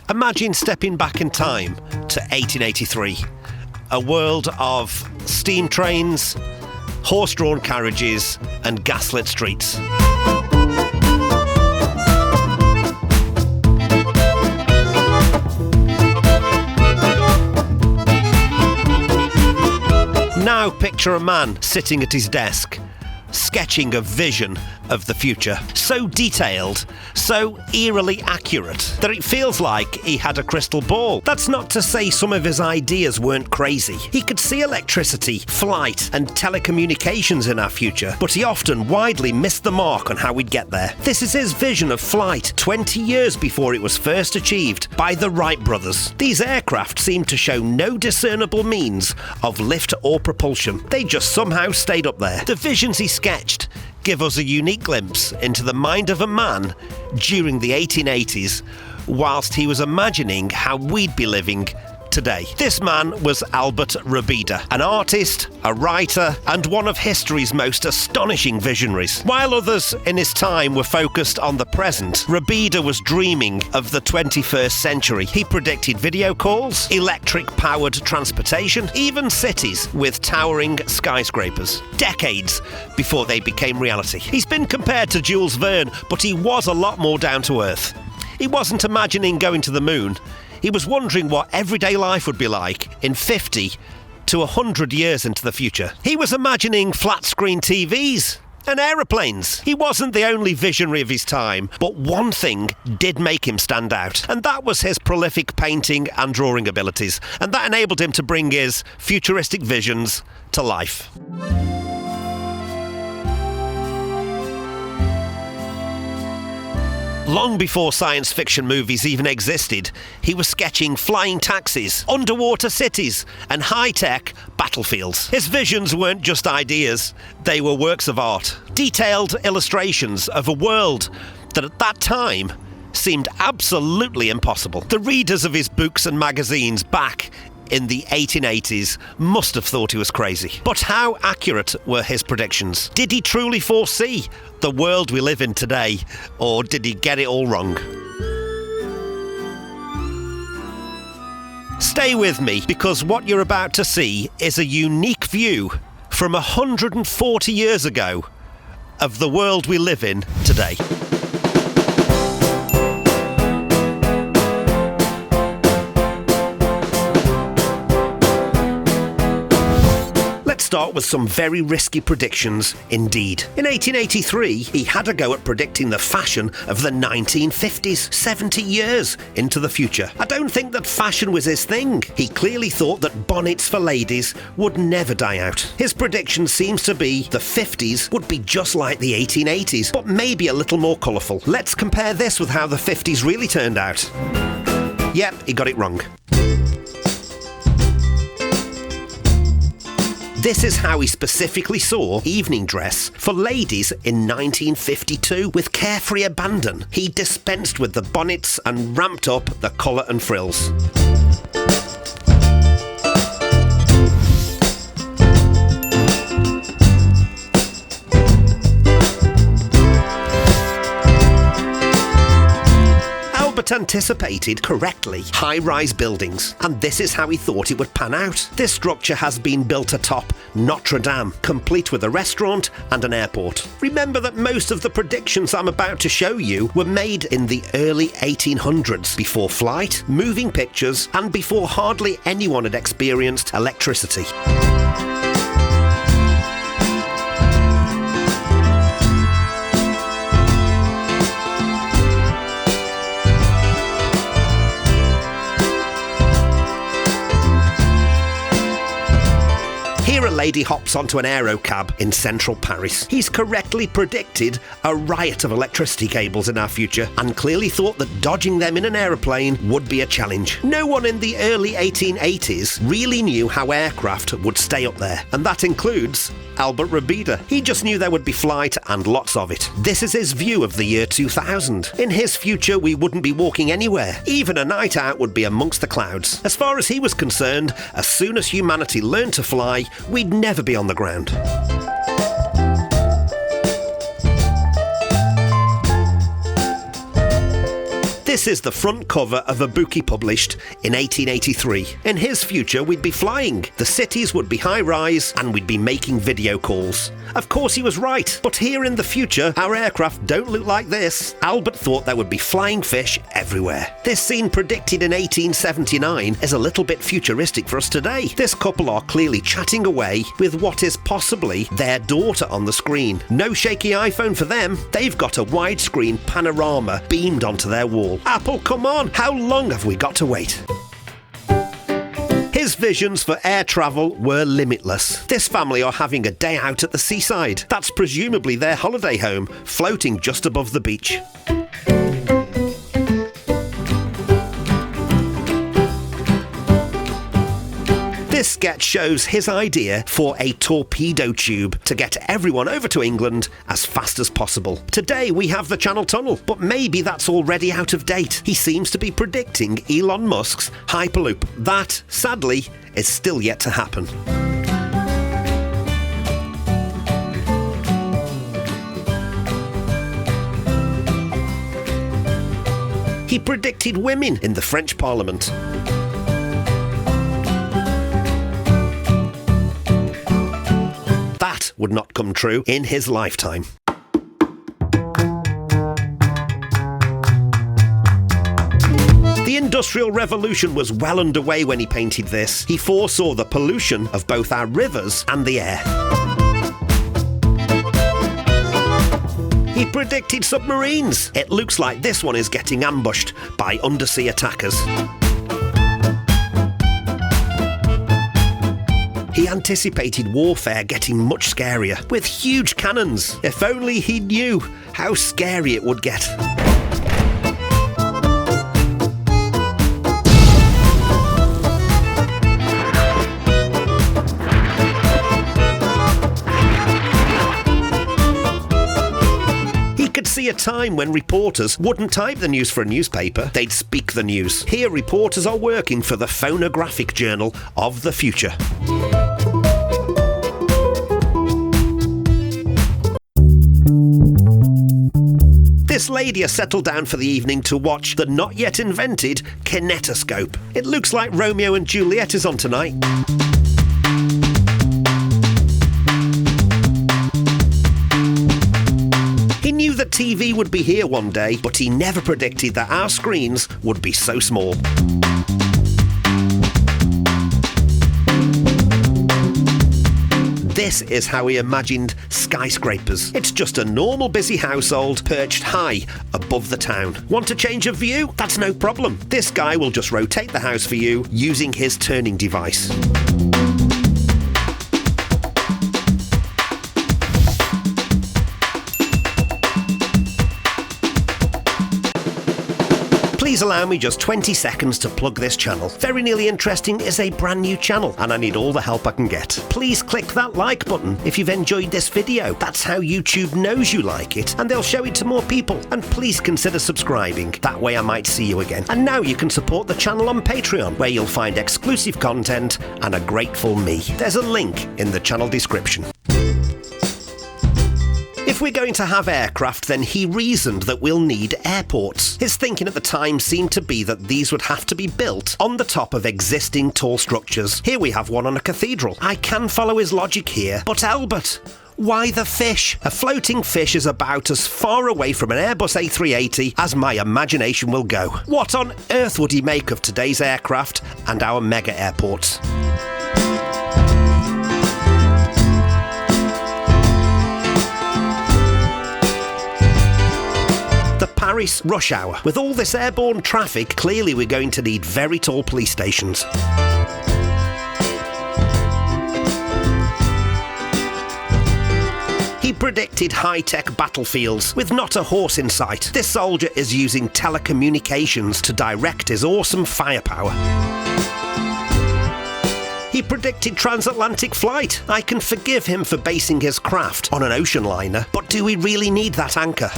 Imagine stepping back in time to 1883. A world of steam trains, horse-drawn carriages and gaslit streets. Now picture a man sitting at his desk, sketching a vision of the future. So detailed, so eerily accurate, that it feels like he had a crystal ball. That's not to say some of his ideas weren't crazy. He could see electricity, flight, and telecommunications in our future, but he often widely missed the mark on how we'd get there. This is his vision of flight 20 years before it was first achieved by the Wright brothers. These aircraft seemed to show no discernible means of lift or propulsion. They just somehow stayed up there. The visions he sketched give us a unique glimpse into the mind of a man during the 1880s, whilst he was imagining how we'd be living today. This man was Albert Robida, an artist, a writer, and one of history's most astonishing visionaries. While others in his time were focused on the present, Robida was dreaming of the 21st century. He predicted video calls, electric-powered transportation, even cities with towering skyscrapers, decades before they became reality. He's been compared to Jules Verne, but he was a lot more down to earth. He wasn't imagining going to the moon. He was wondering what everyday life would be like in 50 to 100 years into the future. He was imagining flat-screen TVs and aeroplanes. He wasn't the only visionary of his time, but one thing did make him stand out, and that was his prolific painting and drawing abilities, and that enabled him to bring his futuristic visions to life. Long before science fiction movies even existed, he was sketching flying taxis, underwater cities, and high-tech battlefields. His visions weren't just ideas, they were works of art. Detailed illustrations of a world that at that time seemed absolutely impossible. The readers of his books and magazines back in the 1880s must have thought he was crazy. But how accurate were his predictions? Did he truly foresee the world we live in today, or did he get it all wrong? Stay with me, because what you're about to see is a unique view from 140 years ago of the world we live in today. Start with some very risky predictions indeed. In 1883, he had a go at predicting the fashion of the 1950s, 70 years into the future. I don't think that fashion was his thing. He clearly thought that bonnets for ladies would never die out. His prediction seems to be the 50s would be just like the 1880s, but maybe a little more colourful. Let's compare this with how the 50s really turned out. Yep, he got it wrong. This is how he specifically saw evening dress for ladies in 1952 with carefree abandon. He dispensed with the bonnets and ramped up the colour and frills. Albert anticipated correctly high-rise buildings, and this is how he thought it would pan out. This structure has been built atop Notre Dame, complete with a restaurant and an airport. Remember that most of the predictions I'm about to show you were made in the early 1800s, before flight, moving pictures, and before hardly anyone had experienced electricity. Here a lady hops onto an aerocab in central Paris. He's correctly predicted a riot of electricity cables in our future, and clearly thought that dodging them in an aeroplane would be a challenge. No one in the early 1880s really knew how aircraft would stay up there, and that includes Albert Robida. He just knew there would be flight, and lots of it. This is his view of the year 2000. In his future, we wouldn't be walking anywhere. Even a night out would be amongst the clouds. As far as he was concerned, as soon as humanity learned to fly, we'd never be on the ground. This is the front cover of a book he published in 1883. In his future, we'd be flying, the cities would be high-rise, and we'd be making video calls. Of course he was right, but here in the future, our aircraft don't look like this. Albert thought there would be flying fish everywhere. This scene predicted in 1879 is a little bit futuristic for us today. This couple are clearly chatting away with what is possibly their daughter on the screen. No shaky iPhone for them. They've got a widescreen panorama beamed onto their wall. Apple, come on! How long have we got to wait? His visions for air travel were limitless. This family are having a day out at the seaside. That's presumably their holiday home, floating just above the beach. This sketch shows his idea for a torpedo tube to get everyone over to England as fast as possible. Today we have the Channel Tunnel, but maybe that's already out of date. He seems to be predicting Elon Musk's Hyperloop. That, sadly, is still yet to happen. He predicted women in the French Parliament. That would not come true in his lifetime. The Industrial Revolution was well underway when he painted this. He foresaw the pollution of both our rivers and the air. He predicted submarines. It looks like this one is getting ambushed by undersea attackers. He anticipated warfare getting much scarier, with huge cannons. If only he knew how scary it would get. He could see a time when reporters wouldn't type the news for a newspaper, they'd speak the news. Here reporters are working for the phonographic journal of the future. This lady has settled down for the evening to watch the not yet invented kinetoscope. It looks like Romeo and Juliet is on tonight. He knew that TV would be here one day, but he never predicted that our screens would be so small. This is how he imagined skyscrapers. It's just a normal busy household perched high above the town. Want a change of view? That's no problem. This guy will just rotate the house for you using his turning device. Please allow me just 20 seconds to plug this channel. Very Nearly Interesting is a brand new channel and I need all the help I can get. Please click that like button if you've enjoyed this video. That's how YouTube knows you like it and they'll show it to more people. And please consider subscribing. That way I might see you again. And now you can support the channel on Patreon, where you'll find exclusive content and a grateful me. There's a link in the channel description. If we're going to have aircraft, then he reasoned that we'll need airports. His thinking at the time seemed to be that these would have to be built on the top of existing tall structures. Here we have one on a cathedral. I can follow his logic here, but Albert, why the fish? A floating fish is about as far away from an Airbus A380 as my imagination will go. What on earth would he make of today's aircraft and our mega airports? Paris rush hour. With all this airborne traffic, clearly we're going to need very tall police stations. He predicted high-tech battlefields with not a horse in sight. This soldier is using telecommunications to direct his awesome firepower. He predicted transatlantic flight. I can forgive him for basing his craft on an ocean liner, but do we really need that anchor?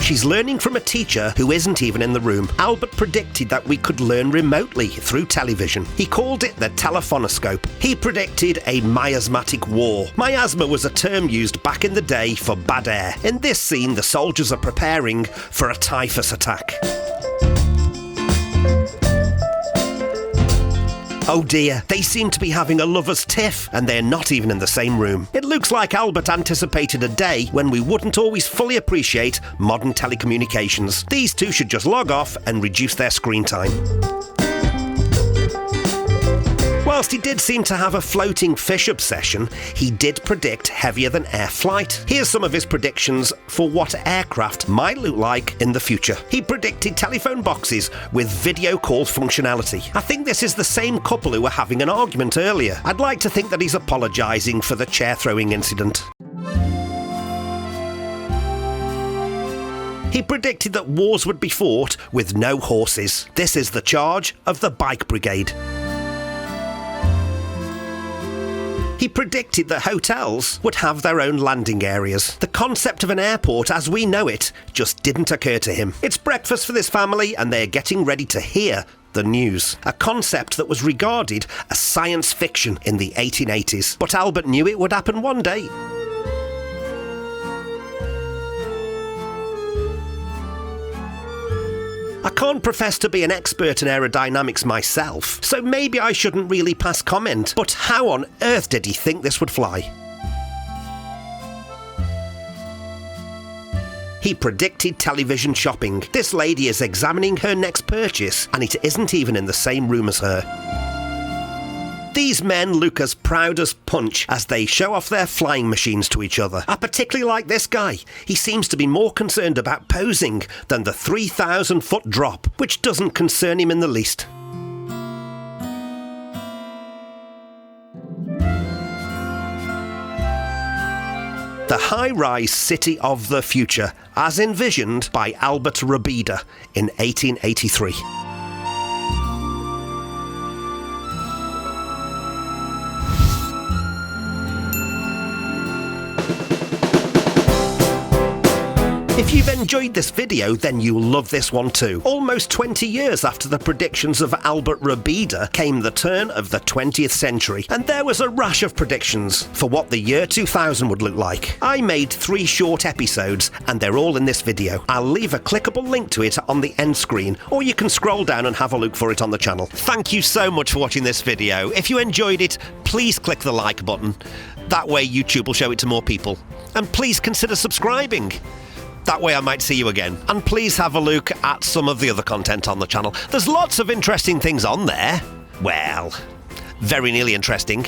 She's learning from a teacher who isn't even in the room. Albert predicted that we could learn remotely through television. He called it the telephonoscope. He predicted a miasmatic war. Miasma was a term used back in the day for bad air. In this scene, the soldiers are preparing for a typhus attack. Oh dear, they seem to be having a lover's tiff, and they're not even in the same room. It looks like Albert anticipated a day when we wouldn't always fully appreciate modern telecommunications. These two should just log off and reduce their screen time. Whilst he did seem to have a floating fish obsession, he did predict heavier than air flight. Here's some of his predictions for what aircraft might look like in the future. He predicted telephone boxes with video call functionality. I think this is the same couple who were having an argument earlier. I'd like to think that he's apologising for the chair throwing incident. He predicted that wars would be fought with no horses. This is the charge of the bike brigade. He predicted that hotels would have their own landing areas. The concept of an airport as we know it just didn't occur to him. It's breakfast for this family and they're getting ready to hear the news. A concept that was regarded as science fiction in the 1880s. But Albert knew it would happen one day. I can't profess to be an expert in aerodynamics myself, so maybe I shouldn't really pass comment, but how on earth did he think this would fly? He predicted television shopping. This lady is examining her next purchase, and it isn't even in the same room as her. These men look as proud as punch as they show off their flying machines to each other. I particularly like this guy. He seems to be more concerned about posing than the 3,000-foot drop, which doesn't concern him in the least. The high-rise city of the future, as envisioned by Albert Robida in 1883. If you've enjoyed this video, then you'll love this one too. Almost 20 years after the predictions of Albert Robida came the turn of the 20th century, and there was a rash of predictions for what the year 2000 would look like. I made 3 short episodes, and they're all in this video. I'll leave a clickable link to it on the end screen, or you can scroll down and have a look for it on the channel. Thank you so much for watching this video. If you enjoyed it, please click the like button. That way YouTube will show it to more people. And please consider subscribing. That way I might see you again. And please have a look at some of the other content on the channel. There's lots of interesting things on there. Well, very nearly interesting.